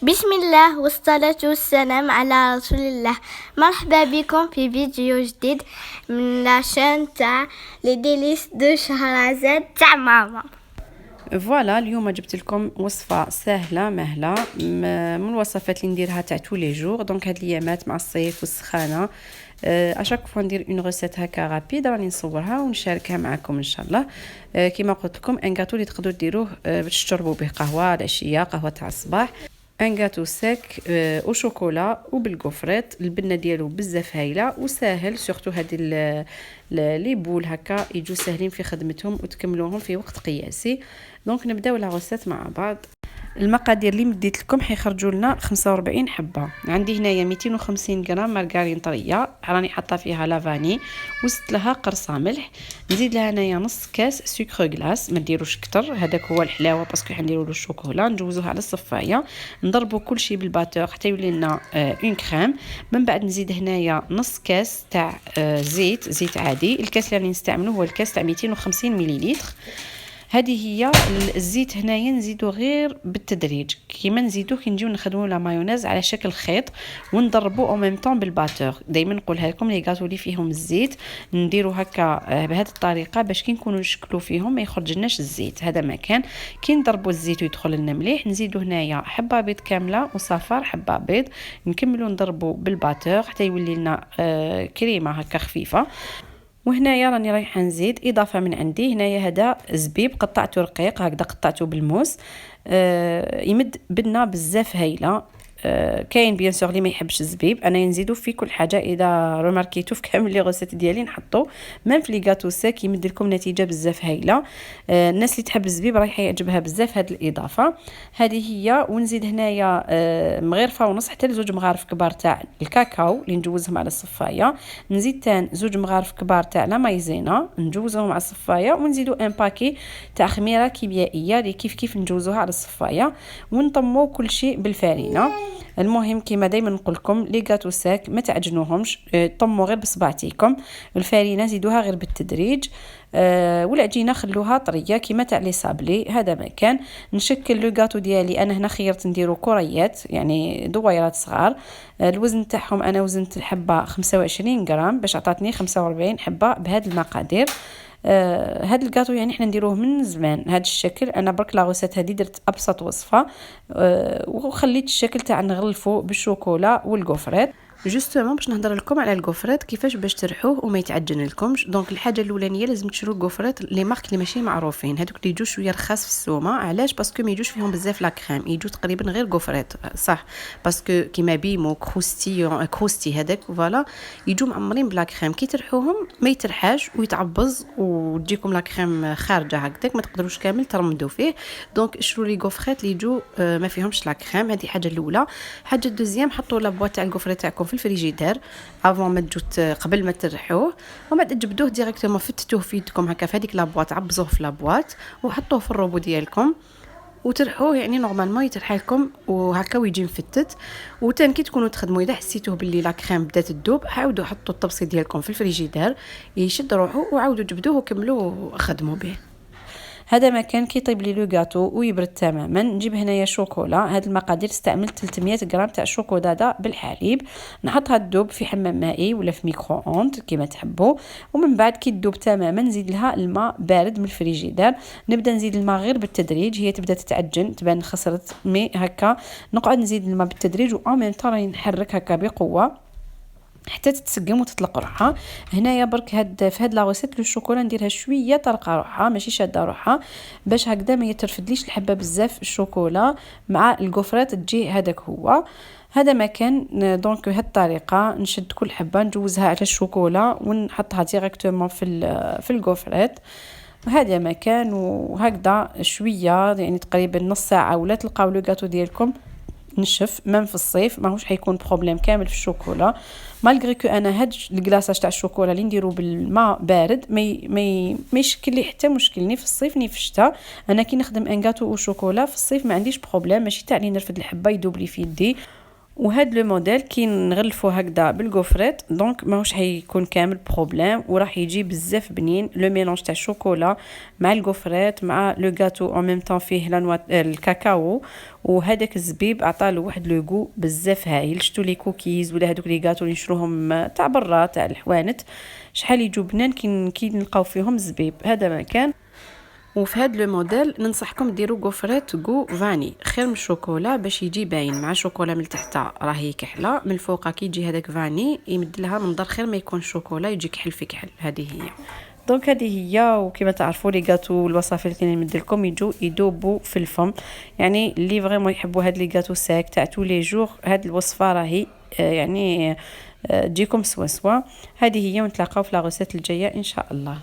بسم الله والصلاة والسلام على رسول الله. مرحبا بكم في فيديو جديد من لاشين تاع لي ديليس دو شهرزاد تاع ماما. فوالا اليوم جبت لكم وصفه سهله مهله من الوصفات اللي نديرها تاع تو لي جور. دونك هاد الايامات مع الصيف والسخانه اشاك فوا ندير اون ريسيت هكا رابيد راني نصورها ونشاركها معكم ان شاء الله. كما قلت لكم ان غاتو اللي تقدروا ديروه باش تشربوا به قهوه العشيه، قهوه تاع الصباح، ان غاتو سيك او شوكولا وبالكوفريت. البنه ديالو بزاف هايله وساهل، سورتو هاد لي بول هكا يجوا ساهلين في خدمتهم وتكملوهم في وقت قياسي. دونك نبداو لا غوسيت مع بعض. المقادير اللي مديت لكم حيخرجوا لنا 45 حبه. عندي هنايا 250 غرام مارغرين طريه راني حاطه فيها لافاني وزدت لها قرصه ملح. نزيد لها هنايا نص كاس سكر غلاس، ما ديروش كتر، هذاك هو الحلاوه باسكو حنديروا له الشوكولا. نجوزوها على الصفايه، نضربوا كل شيء بالباتور حتى يولي لنا اون كريم. من بعد نزيد هنايا نص كاس تاع زيت عادي. الكاس اللي راني نستعمله هو الكاس تاع 250 مليلتر. هذه هي الزيت هنايا نزيدو غير بالتدريج كيما نزيدو كي نجيو نخدمو لا مايونيز على شكل خيط ونضربو او ميم طون بالباتور. دائما نقولها لكم لي غاتو اللي فيهم الزيت نديرو هكا بهذه الطريقه باش كي نكونوا نشكلو فيهم ما يخرجناش الزيت. هذا مكان كي نضربو الزيت ويدخل لنا مليح نزيدو هنايا حبه بيض كامله وصفار حبه بيض، نكملو نضربو بالباتور حتى يولي لنا كريمه هكا خفيفه. وهنايا راني رايحه نزيد اضافه من عندي. هنايا هذا زبيب قطعته رقيق هكذا، قطعته بالموس. يمد بنه بزاف هايله. كاين بيان سور اللي ما يحبش الزبيب، انا نزيدو في كل حاجه. اذا رماركيتو في كامل لي غوسيت ديالي نحطو ميم في لي غاتو سيك يمد لكم نتيجه بزاف هايله. الناس اللي تحب الزبيب راح يعجبها بزاف هاد الاضافه. هذه هي. ونزيد هنايا مغرفه ونص حتى لزوج مغارف كبار تاع الكاكاو اللي نجوزهم على الصفايه. نزيد تان زوج مغارف كبار تاع لا مايزينا نجوزهم على الصفايه. ونزيدو ان باكي تاع خميره كيميائيه اللي كيف نجوزوها على الصفايه. ونطمو كل شيء بالفارينه. المهم كما دائما نقول لكم لي غاتو ساك ما تعجنوهمش، طموا غير بصبعتيكم. الفارينه زيدوها غير بالتدريج. والعجينه خلوها طريه كما تاع لي صابلي. هذا مكان نشكل لو غاتو ديالي. انا هنا خيرت نديرو كريات يعني دويرات صغار. الوزن تاعهم انا وزنت الحبه 25 غرام باش عطاتني 45 حبه بهذه المقادير. هاد الكاطو يعني حنا نديروه من زمان هاد الشكل. انا برك لا غوسيت هذه درت ابسط وصفه وخليت الشكل تاع نغلفه بالشوكولا والكوفريت. جوستومون باش نهضر لكم على الكوفريت كيفاش باش ترحوه وما يتعجن لكمش. دونك الحاجه الاولانيه لازم تشرو الكوفريت لي مارك اللي ماشي معروفين، هذوك اللي يجوا شويه رخاص في السومه. علاش؟ باسكو ما يجوش فيهم بزاف لا كريم، يجوا تقريبا غير كوفريت صح، باسكو كيما بيمو كروستي هذاك فوالا يجوا معمرين بلا كريم. كي ترحوهم ما يترحاش ويتعبز وتجيكم لا كريم خارجه هكذاك ما تقدروش كامل ترمدوا فيه. دونك اشروا لي كوفريت اللي يجوا ما فيهمش لا كريم. هذه حاجه الاولى. حاجه الدوزيام حطوا لا بواط تاع الكوفريت تاعكم في الفريجيدير افون ما تجوا قبل ما ترحوه، وما تجبدوه ديريكتومون فتتوه في يدكم هكا في هذيك لابواط، عبزوه في لابواط وحطوه في الروبو ديالكم وترحوه. يعني نورمالمون يترحى لكم وهكا ويجي مفتت. وتان كي تكونوا تخدموا اذا حسيتوه باللي لا كريم بدات تذوب عاودوا حطوا الطبسي ديالكم في الفريجيدير يشد روحه وعاودوا جبدوه وكملوا وخدموا به. هذا مكان كي يطيب لي لو غاتو ويبرد تماما نجيب هنايا شوكولا. هاد المقادير استعملت 300 غرام تاع شوكولاته بالحليب، نحطها تذوب في حمام مائي ولا في ميكرو اوند كيما تحبوا. ومن بعد كي تذوب تماما نزيد لها الماء بارد من الفريجيدير. نبدا نزيد الماء غير بالتدريج، هي تبدا تتعجن تبان خسرت مي هكا نقعد نزيد الماء بالتدريج و ميم طون راني نحرك هكا بقوه حتى تتسقم وتطلق روحها. هنايا برك في هاد لا غوسيت لو شوكولا نديرها شويه طلقه روحها ماشي شاده روحها باش هكذا ما يترفدليش الحبه بزاف الشوكولا مع الكوفرات تجي هذاك هو. هذا مكان دونك بهذه الطريقه نشد كل حبه نجوزها على الشوكولا ونحطها ديريكتومون في الكوفرات. هذا مكان وهكذا شويه يعني تقريبا نص ساعه ولا تلقاو لو غاتو ديالكم نشف. مام في الصيف ماهوش حيكون بروبليم كامل في الشوكولا. مالغري كو انا هاد الكلاصاج تاع الشوكولا اللي نديرو بالماء بارد ما يشكل لي حتى مشكل ني في الصيف ني في الشتاء. انا كي نخدم ان غاتو او شوكولا في الصيف ما عنديش بروبليم، ماشي تاع لي نرفد الحبه يذوب لي في يدي وهاد لو موديل كي نغلفو هكذا بالغوفريت دونك ماهوش حيكون كامل بروبليم وراح يجي بزاف بنين. لو ميلونج تاع الشوكولا مع الغوفريت مع لو غاتو اون ميم طون فيه الكاكاو وهذاك الزبيب عطاله واحد لو غو بزاف هايل. شتو لي كوكيز ولا هذوك لي غاتو اللي نشروهم تاع برا تاع الحوانت شحال يجو بنان كي نلقاو فيهم الزبيب. هذا ما كان. وفي هاد لو موديل ننصحكم ديروا غوفريت غو فاني خير من الشوكولا باش يجي باين مع شوكولا من تحت راهي كحله من الفوق كي يجي هذاك فاني يمد لها منظر خير ما يكون شوكولا يجي كحل في كحل. هذه هي. دونك هذه هي. وكما تعرفوا لي غاتو الوصفات اللي نمد لكم يجوا يدوبوا في الفم يعني اللي فريمون يحبوا هاد لي غاتو ساك تاع تو لي جور هاد الوصفه راهي يعني تجيكم سوا سوا. هذه هي ونتلاقاو في لا روسيت الجايه ان شاء الله.